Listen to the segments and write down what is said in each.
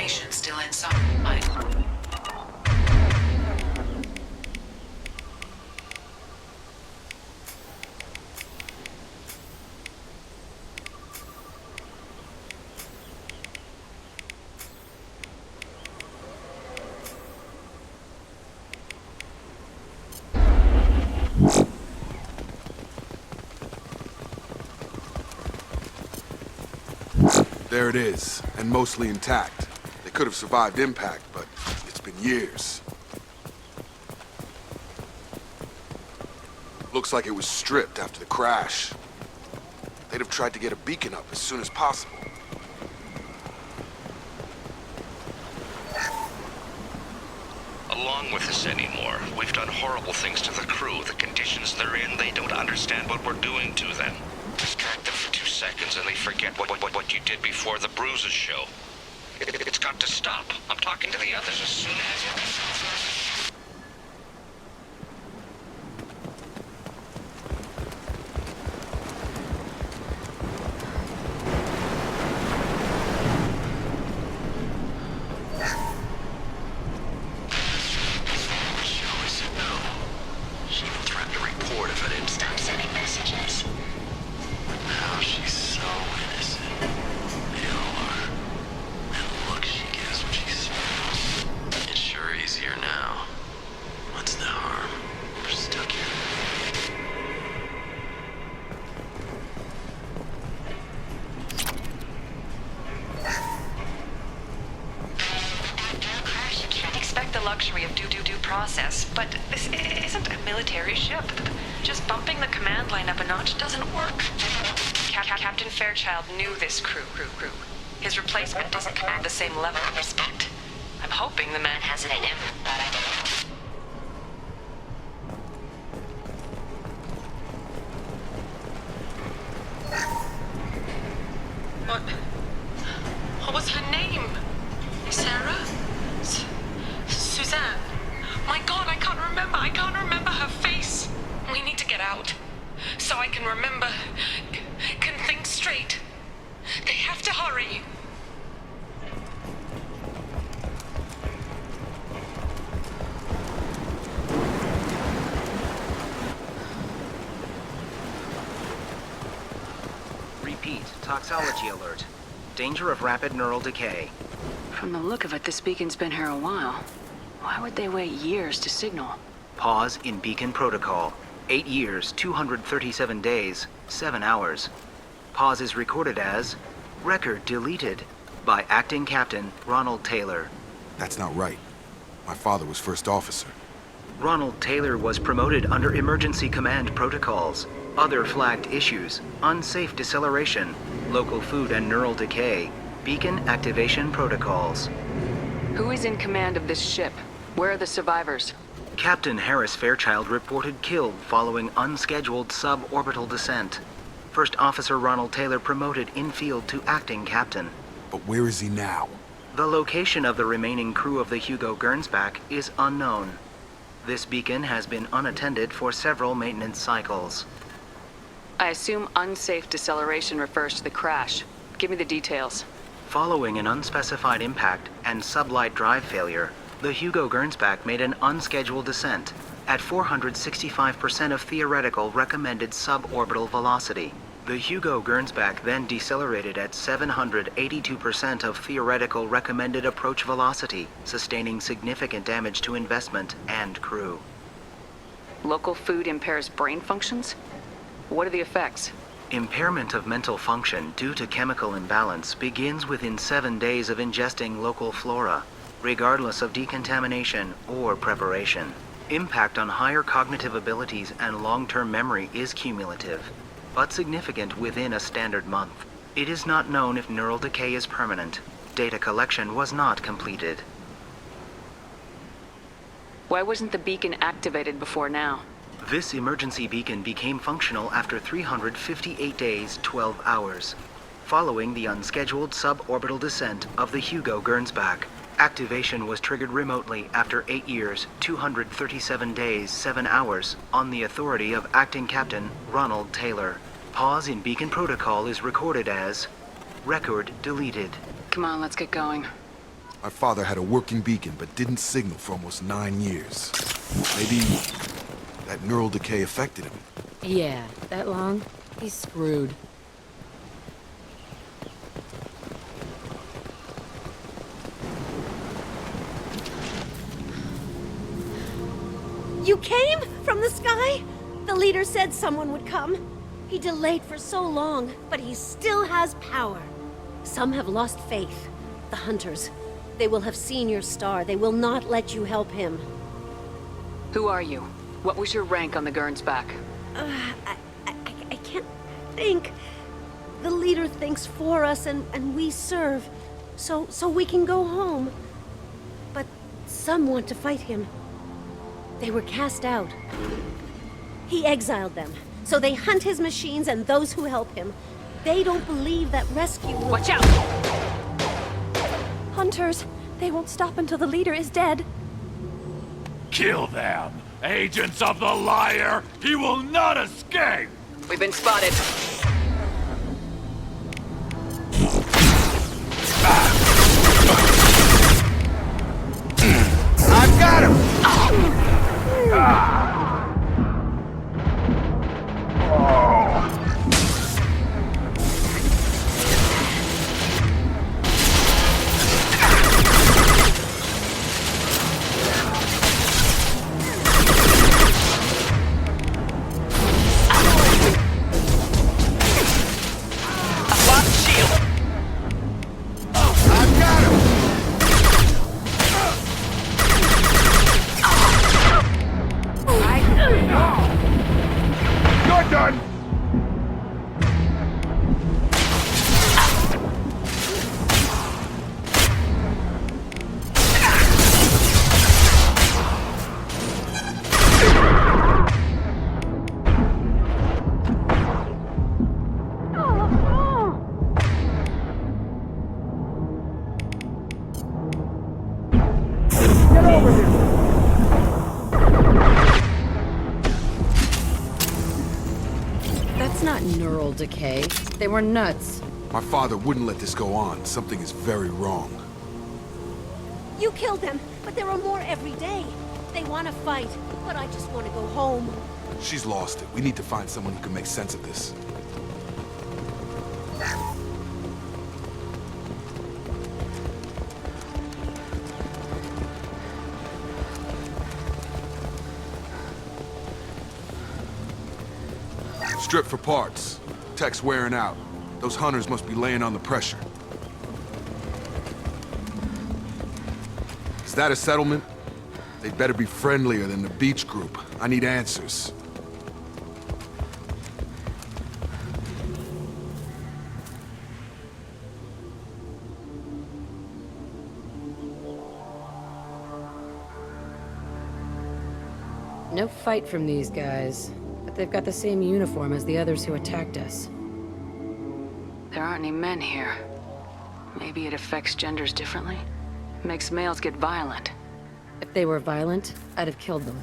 decontamination still inside. There it is, and mostly intact. They could have survived impact, but it's been years. Looks like it was stripped after the crash. They'd have tried to get a beacon up as soon as possible. Along with us anymore. We've done horrible things to the crew. The conditions they're in, they don't understand what we're doing to them. Distract them for 2 seconds and they forget what you did before the bruises show. It's got to stop. I'm talking to the others as soon as... Luxury of due process, but this isn't a military ship. Just bumping the command line up a notch doesn't work. Captain Fairchild knew this crew. His replacement doesn't command the same level of respect. I'm hoping the man has it in him, but I don't know. What was her name? Sarah? Suzanne. My God, I can't remember her face. We need to get out. So I can remember, can think straight. They have to hurry. Repeat, toxology alert. Danger of rapid neural decay. From the look of it, this beacon's been here a while. Why would they wait years to signal? Pause in beacon protocol. 8 years, 237 days, 7 hours. Pause is recorded as record deleted by Acting Captain Ronald Taylor. That's not right. My father was first officer. Ronald Taylor was promoted under emergency command protocols. Other flagged issues: unsafe deceleration, local food and neural decay, beacon activation protocols. Who is in command of this ship? Where are the survivors? Captain Harris Fairchild reported killed following unscheduled suborbital descent. First Officer Ronald Taylor promoted in-field to acting captain. But where is he now? The location of the remaining crew of the Hugo Gernsback is unknown. This beacon has been unattended for several maintenance cycles. I assume unsafe deceleration refers to the crash. Give me the details. Following an unspecified impact and sublight drive failure, the Hugo Gernsback made an unscheduled descent at 465% of theoretical recommended suborbital velocity. The Hugo Gernsback then decelerated at 782% of theoretical recommended approach velocity, sustaining significant damage to investment and crew. Local food impairs brain functions? What are the effects? Impairment of mental function due to chemical imbalance begins within 7 days of ingesting local flora, regardless of decontamination or preparation. Impact on higher cognitive abilities and long-term memory is cumulative, but significant within a standard month. It is not known if neural decay is permanent. Data collection was not completed. Why wasn't the beacon activated before now? This emergency beacon became functional after 358 days, 12 hours, following the unscheduled suborbital descent of the Hugo Gernsback. Activation was triggered remotely after 8 years, 237 days, 7 hours, on the authority of Acting Captain Ronald Taylor. Pause in beacon protocol is recorded as record deleted. Come on, let's get going. My father had a working beacon, but didn't signal for almost 9 years. Maybe that neural decay affected him. Yeah, that long? He's screwed. You came? From the sky? The leader said someone would come. He delayed for so long, but he still has power. Some have lost faith. The hunters. They will have seen your star. They will not let you help him. Who are you? What was your rank on the Gurn's back? I can't think. The leader thinks for us and we serve. So we can go home. But some want to fight him. They were cast out. He exiled them. So they hunt his machines and those who help him. They don't believe that rescue will... Watch out! Hunters, they won't stop until the leader is dead. Kill them! Agents of the liar! He will not escape! We've been spotted. I've got him! That's not neural decay. They were nuts. My father wouldn't let this go on. Something is very wrong. You killed them, but there are more every day. They want to fight, but I just want to go home. She's lost it. We need to find someone who can make sense of this. Strip for parts. Tech's wearing out. Those hunters must be laying on the pressure. Is that a settlement? They'd better be friendlier than the beach group. I need answers. No fight from these guys, but they've got the same uniform as the others who attacked us. There aren't any men here. Maybe it affects genders differently? Makes males get violent. If they were violent, I'd have killed them.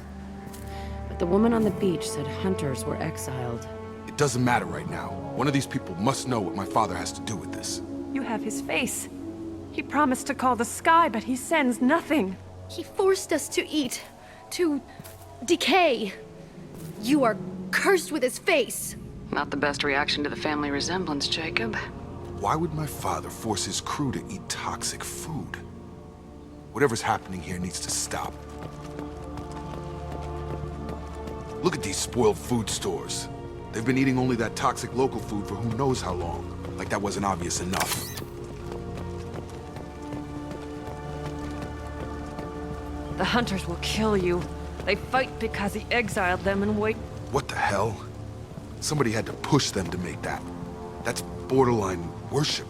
But the woman on the beach said hunters were exiled. It doesn't matter right now. One of these people must know what my father has to do with this. You have his face. He promised to call the sky, but he sends nothing. He forced us to eat, to decay. You are cursed with his face. Not the best reaction to the family resemblance, Jacob. Why would my father force his crew to eat toxic food? Whatever's happening here needs to stop. Look at these spoiled food stores. They've been eating only that toxic local food for who knows how long. Like that wasn't obvious enough. The hunters will kill you. They fight because he exiled them and wait. What the hell? Somebody had to push them to make that. That's borderline worship.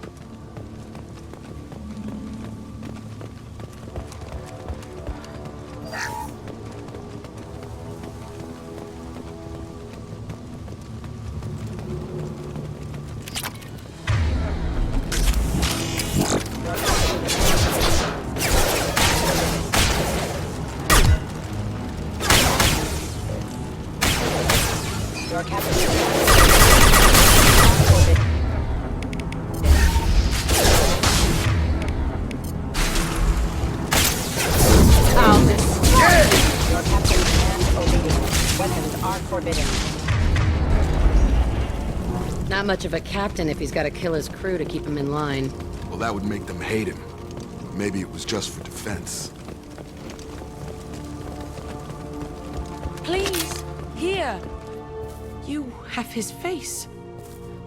illegal. Weapons are forbidden. Not much of a captain if he's got to kill his crew to keep him in line. Well, that would make them hate him. Maybe it was just for defense. Please, here. You have his face.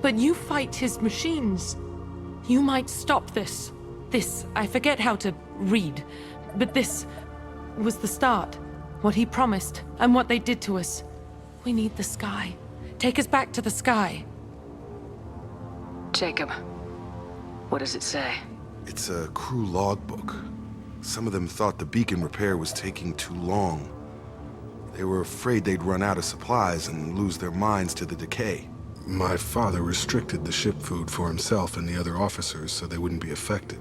But you fight his machines. You might stop this. This, I forget how to read. But this was the start. What he promised, and what they did to us. We need the sky. Take us back to the sky. Jacob, what does it say? It's a crew logbook. Some of them thought the beacon repair was taking too long. They were afraid they'd run out of supplies and lose their minds to the decay. My father restricted the ship food for himself and the other officers so they wouldn't be affected.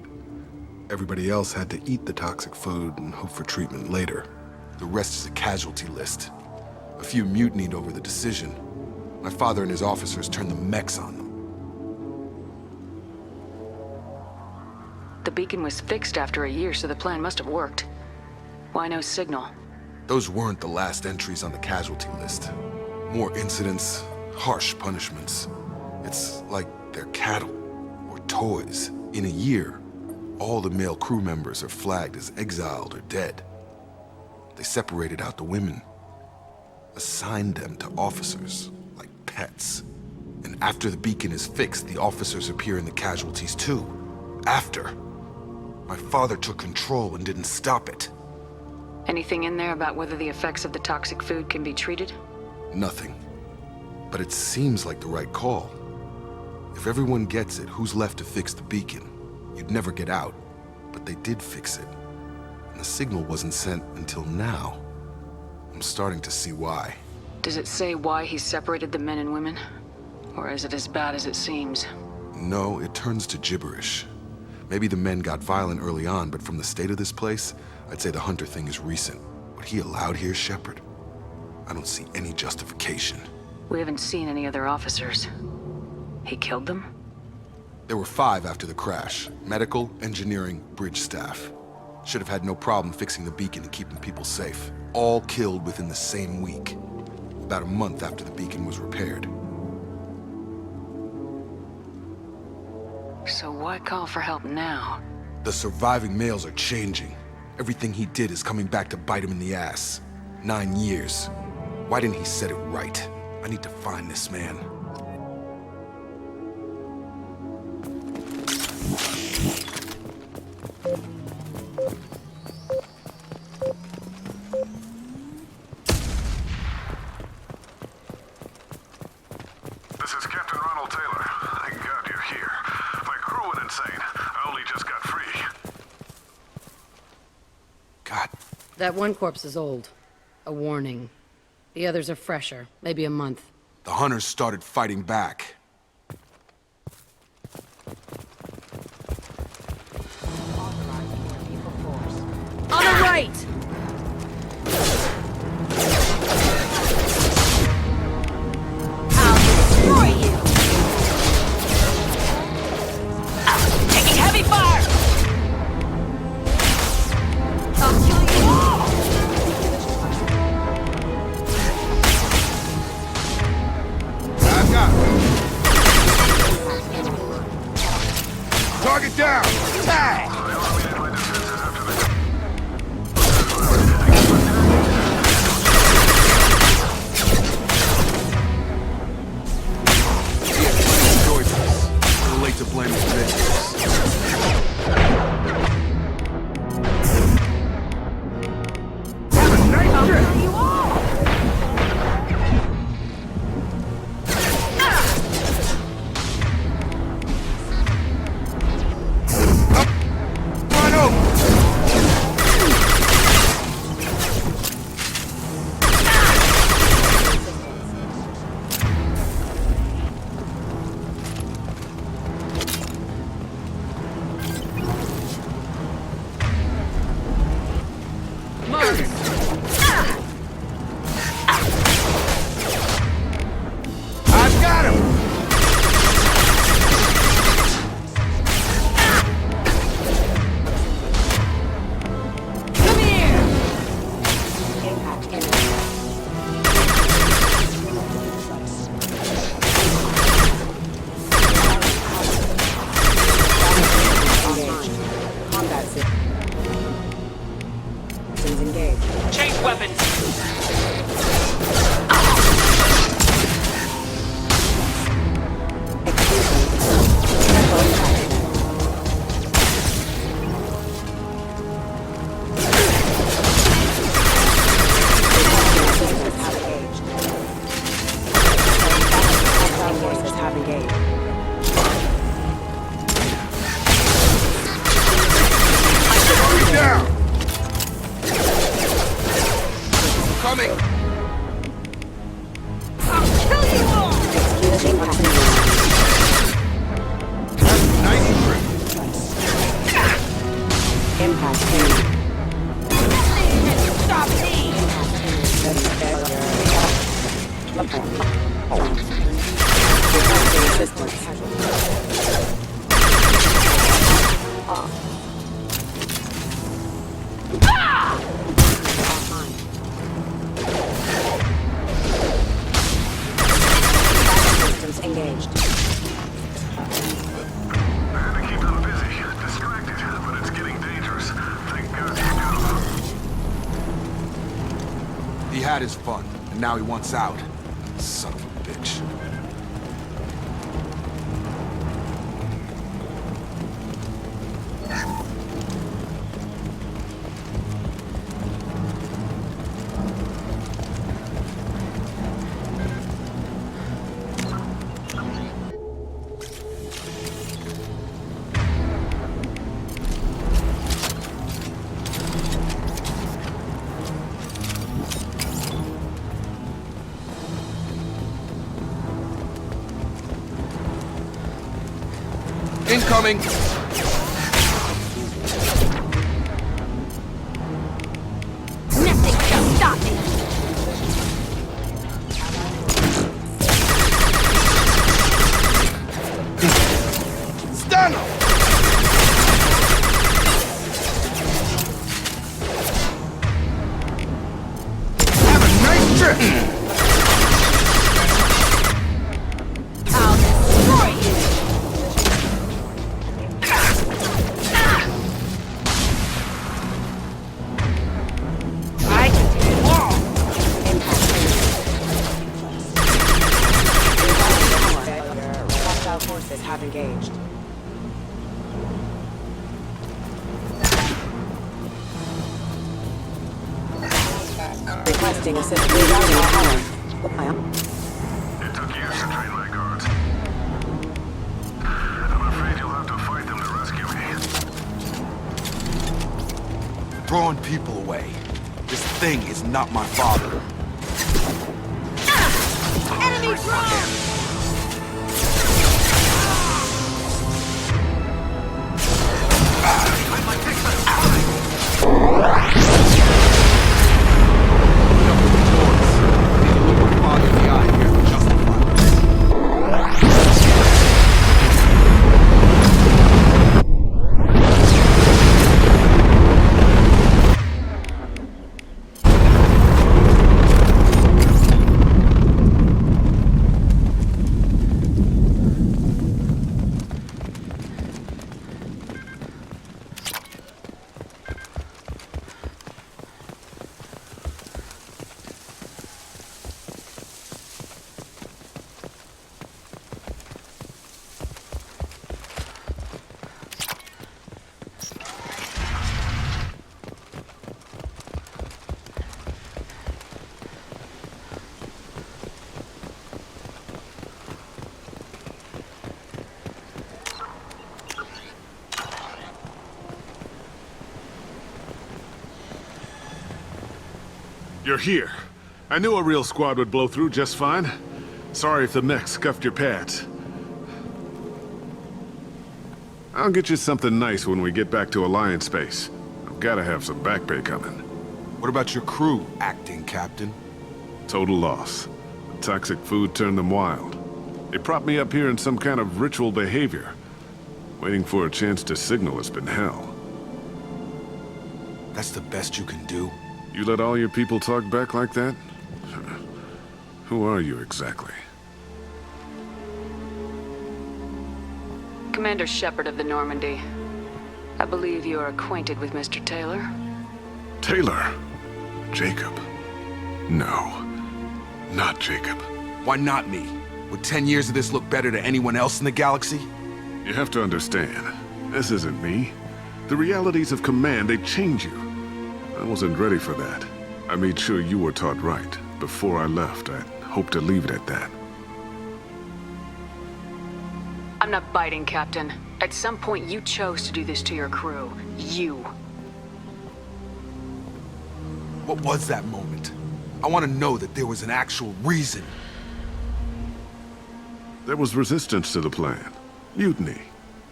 Everybody else had to eat the toxic food and hope for treatment later. The rest is a casualty list. A few mutinied over the decision. My father and his officers turned the mechs on them. The beacon was fixed after a year, so the plan must have worked. Why no signal? Those weren't the last entries on the casualty list. More incidents, harsh punishments. It's like they're cattle or toys. In a year, all the male crew members are flagged as exiled or dead. They separated out the women, assigned them to officers, like pets. And after the beacon is fixed, the officers appear in the casualties too. After. My father took control and didn't stop it. Anything in there about whether the effects of the toxic food can be treated? Nothing. But it seems like the right call. If everyone gets it, who's left to fix the beacon? You'd never get out. But they did fix it. And the signal wasn't sent until now. I'm starting to see why. Does it say why he separated the men and women? Or is it as bad as it seems? No, it turns to gibberish. Maybe the men got violent early on, but from the state of this place, I'd say the Hunter thing is recent. What he allowed here, Shepard? I don't see any justification. We haven't seen any other officers. He killed them? There were 5 after the crash. Medical, engineering, bridge staff. Should have had no problem fixing the beacon and keeping people safe. All killed within the same week. About a month after the beacon was repaired. So why call for help now? The surviving males are changing. Everything he did is coming back to bite him in the ass. 9 years. Why didn't he set it right? I need to find this man. This is Captain Ronald Taylor. Thank God you're here. My crew went insane. I only just got free. God. That one corpse is old. A warning. The others are fresher, maybe a month. The Hunters started fighting back. On the right! I'll destroy you! Taking heavy fire! I'll kill you all! I've got it. Target down! Tag! systems engaged. Change weapons! He had his fun, and now he wants out. Son of a bitch. Incoming! Nothing shall stop me! Stand up! Have a nice trip! I'll destroy you! Forces have engaged. Requesting assistance. It took years to train my guards. I'm afraid you'll have to fight them to rescue me. Throwing people away. This thing is not my father. Enemy drone! You're here. I knew a real squad would blow through just fine. Sorry if the mech scuffed your pads. I'll get you something nice when we get back to Alliance space. I've gotta have some back pay coming. What about your crew, acting captain? Total loss. The toxic food turned them wild. They propped me up here in some kind of ritual behavior. Waiting for a chance to signal has been hell. That's the best you can do? You let all your people talk back like that? Who are you exactly? Commander Shepard of the Normandy. I believe you are acquainted with Mr. Taylor. Taylor? Jacob. No. Not Jacob. Why not me? Would 10 years of this look better to anyone else in the galaxy? You have to understand, this isn't me. The realities of command, they change you. I wasn't ready for that. I made sure you were taught right. Before I left, I hoped to leave it at that. I'm not biting, Captain. At some point, you chose to do this to your crew. You. What was that moment? I want to know that there was an actual reason. There was resistance to the plan. Mutiny.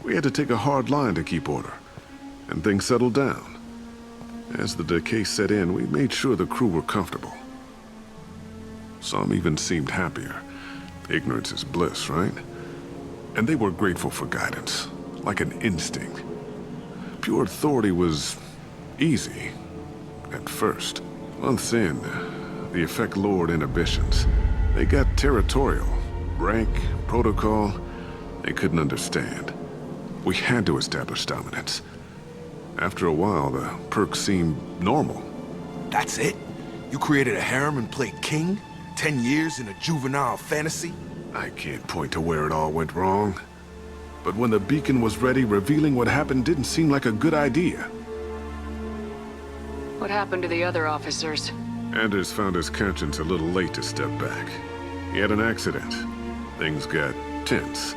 We had to take a hard line to keep order. And things settled down. As the decay set in, we made sure the crew were comfortable. Some even seemed happier. Ignorance is bliss, right? And they were grateful for guidance, like an instinct. Pure authority was easy, at first. Months in, the effect lowered inhibitions. They got territorial. Rank, protocol, they couldn't understand. We had to establish dominance. After a while, the perks seemed normal. That's it? You created a harem and played king? 10 years in a juvenile fantasy? I can't point to where it all went wrong. But when the beacon was ready, revealing what happened didn't seem like a good idea. What happened to the other officers? Anders found his conscience a little late to step back. He had an accident. Things got tense.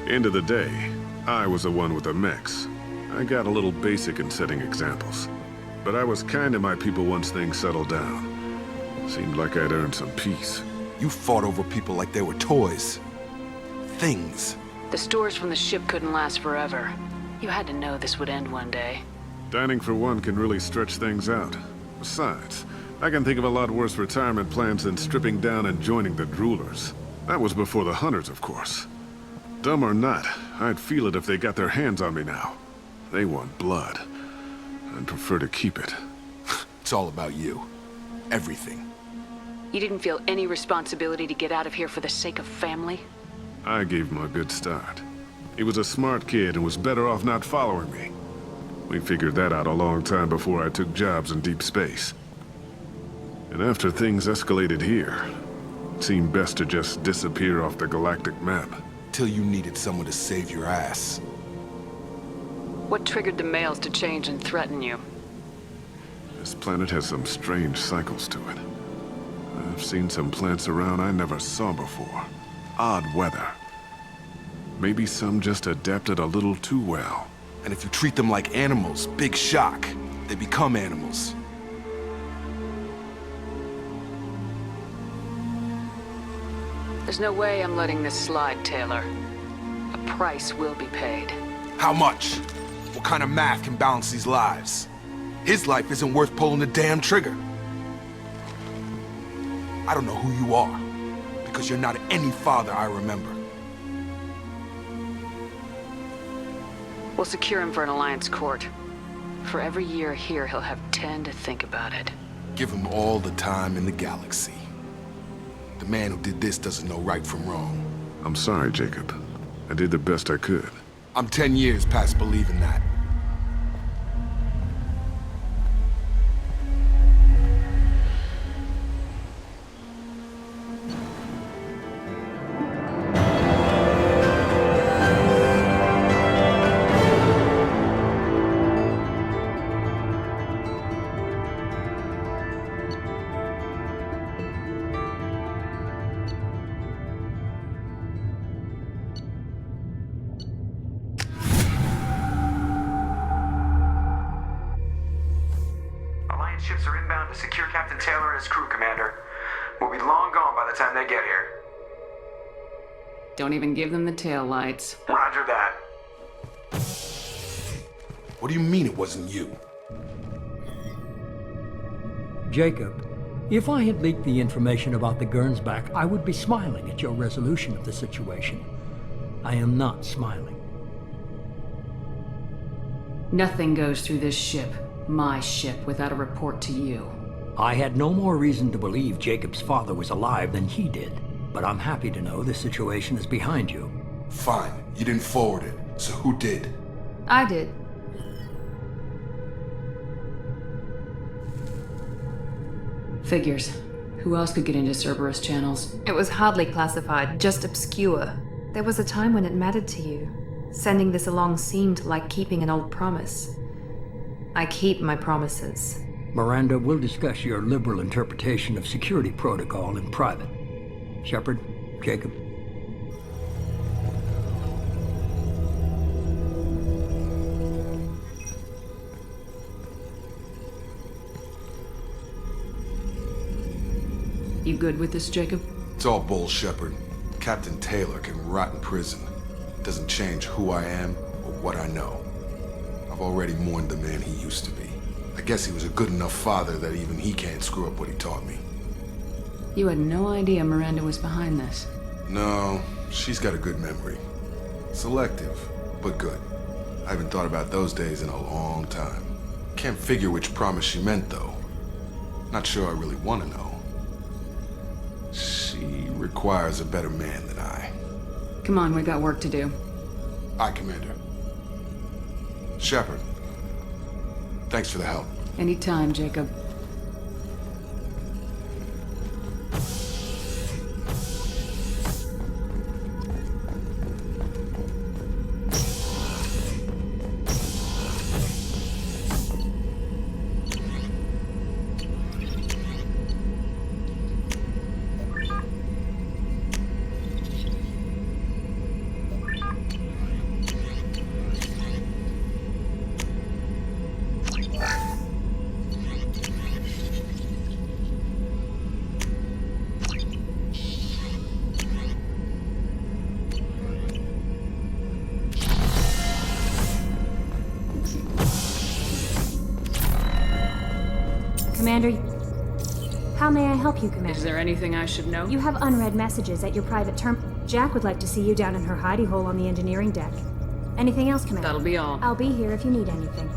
End of the day, I was the one with the mechs. I got a little basic in setting examples. But I was kind to my people once things settled down. Seemed like I'd earned some peace. You fought over people like they were toys. Things. The stores from the ship couldn't last forever. You had to know this would end one day. Dining for one can really stretch things out. Besides, I can think of a lot worse retirement plans than stripping down and joining the droolers. That was before the hunters, of course. Dumb or not, I'd feel it if they got their hands on me now. They want blood. I'd prefer to keep it. It's all about you. Everything. You didn't feel any responsibility to get out of here for the sake of family? I gave him a good start. He was a smart kid and was better off not following me. We figured that out a long time before I took jobs in deep space. And after things escalated here, it seemed best to just disappear off the galactic map. Till you needed someone to save your ass. What triggered the males to change and threaten you? This planet has some strange cycles to it. I've seen some plants around I never saw before. Odd weather. Maybe some just adapted a little too well. And if you treat them like animals, big shock. They become animals. There's no way I'm letting this slide, Taylor. A price will be paid. How much? What kind of math can balance these lives? His life isn't worth pulling the damn trigger. I don't know who you are, because you're not any father I remember. We'll secure him for an Alliance court. For every year here, he'll have 10 to think about it. Give him all the time in the galaxy. The man who did this doesn't know right from wrong. I'm sorry, Jacob. I did the best I could. I'm 10 years past believing that. Ships are inbound to secure Captain Taylor and his crew, Commander. We'll be long gone by the time they get here. Don't even give them the tail lights. Roger that. What do you mean it wasn't you? Jacob, if I had leaked the information about the Gernsback, I would be smiling at your resolution of the situation. I am not smiling. Nothing goes through this ship. My ship, without a report to you. I had no more reason to believe Jacob's father was alive than he did, but I'm happy to know the situation is behind you. Fine, you didn't forward it, so who did? I did. Figures. Who else could get into Cerberus channels? It was hardly classified, just obscure. There was a time when it mattered to you. Sending this along seemed like keeping an old promise. I keep my promises. Miranda, we'll discuss your liberal interpretation of security protocol in private. Shepard, Jacob. You good with this, Jacob? It's all bull, Shepard. Captain Taylor can rot in prison. Doesn't change who I am or what I know. I've already mourned the man he used to be. I guess he was a good enough father that even he can't screw up what he taught me. You had no idea Miranda was behind this. No, she's got a good memory. Selective, but good. I haven't thought about those days in a long time. Can't figure which promise she meant, though. Not sure I really want to know. She requires a better man than I. Come on, we got work to do. Aye, Commander. Shepard, thanks for the help. Anytime, Jacob. Commander, how may I help you, Commander? Is there anything I should know? You have unread messages at your private term. Jack would like to see you down in her hidey hole on the engineering deck. Anything else, Commander? That'll be all. I'll be here if you need anything.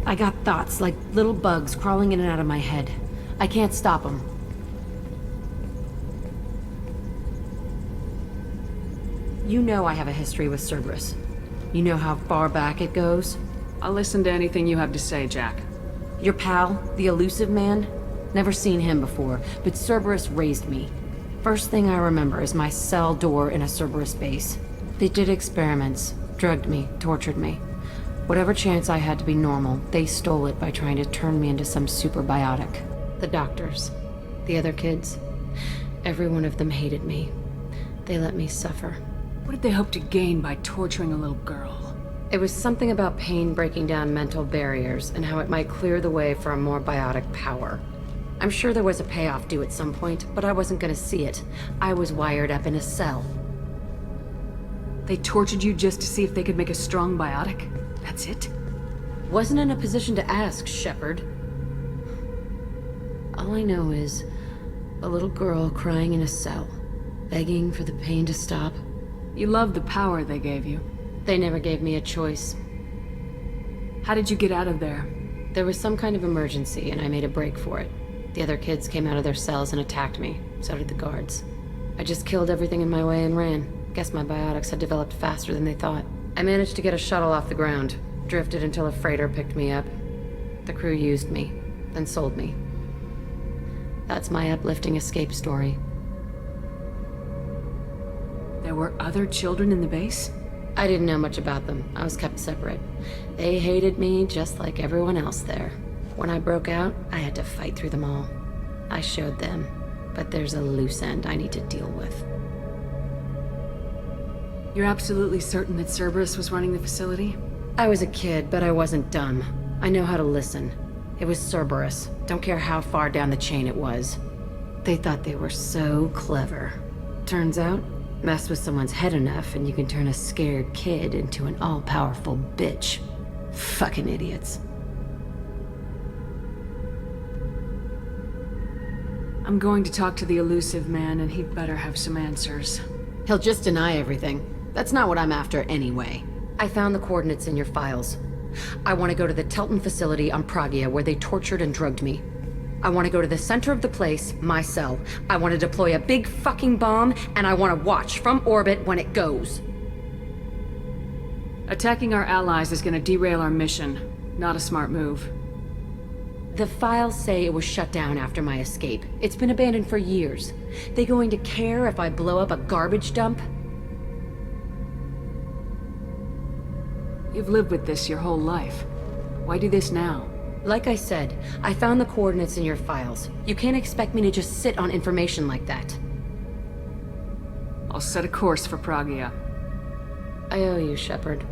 I got thoughts like little bugs crawling in and out of my head. I can't stop them. You know I have a history with Cerberus. You know how far back it goes? I'll listen to anything you have to say, Jack. Your pal, the elusive man? Never seen him before, but Cerberus raised me. First thing I remember is my cell door in a Cerberus base. They did experiments, drugged me, tortured me. Whatever chance I had to be normal, they stole it by trying to turn me into some super biotic. The doctors, the other kids, every one of them hated me. They let me suffer. What did they hope to gain by torturing a little girl? It was something about pain breaking down mental barriers and how it might clear the way for a more biotic power. I'm sure there was a payoff due at some point, but I wasn't gonna see it. I was wired up in a cell. They tortured you just to see if they could make a strong biotic? That's it? Wasn't in a position to ask, Shepard. All I know is a little girl crying in a cell, begging for the pain to stop. You loved the power they gave you. They never gave me a choice. How did you get out of there? There was some kind of emergency, and I made a break for it. The other kids came out of their cells and attacked me. So did the guards. I just killed everything in my way and ran. Guess my biotics had developed faster than they thought. I managed to get a shuttle off the ground. Drifted until a freighter picked me up. The crew used me, then sold me. That's my uplifting escape story. There were other children in the base? I didn't know much about them. I was kept separate. They hated me just like everyone else there. When I broke out, I had to fight through them all. I showed them, but there's a loose end I need to deal with. You're absolutely certain that Cerberus was running the facility? I was a kid, but I wasn't dumb. I know how to listen. It was Cerberus. Don't care how far down the chain it was. They thought they were so clever. Turns out, mess with someone's head enough and you can turn a scared kid into an all-powerful bitch. Fucking idiots. I'm going to talk to the elusive man, and he'd better have some answers. He'll just deny everything. That's not what I'm after anyway. I found the coordinates in your files. I want to go to the Telton facility on Pragia where they tortured and drugged me. I want to go to the center of the place, my cell. I want to deploy a big fucking bomb, and I want to watch from orbit when it goes. Attacking our allies is going to derail our mission. Not a smart move. The files say it was shut down after my escape. It's been abandoned for years. They going to care if I blow up a garbage dump? You've lived with this your whole life. Why do this now? Like I said, I found the coordinates in your files. You can't expect me to just sit on information like that. I'll set a course for Pragia. I owe you, Shepard.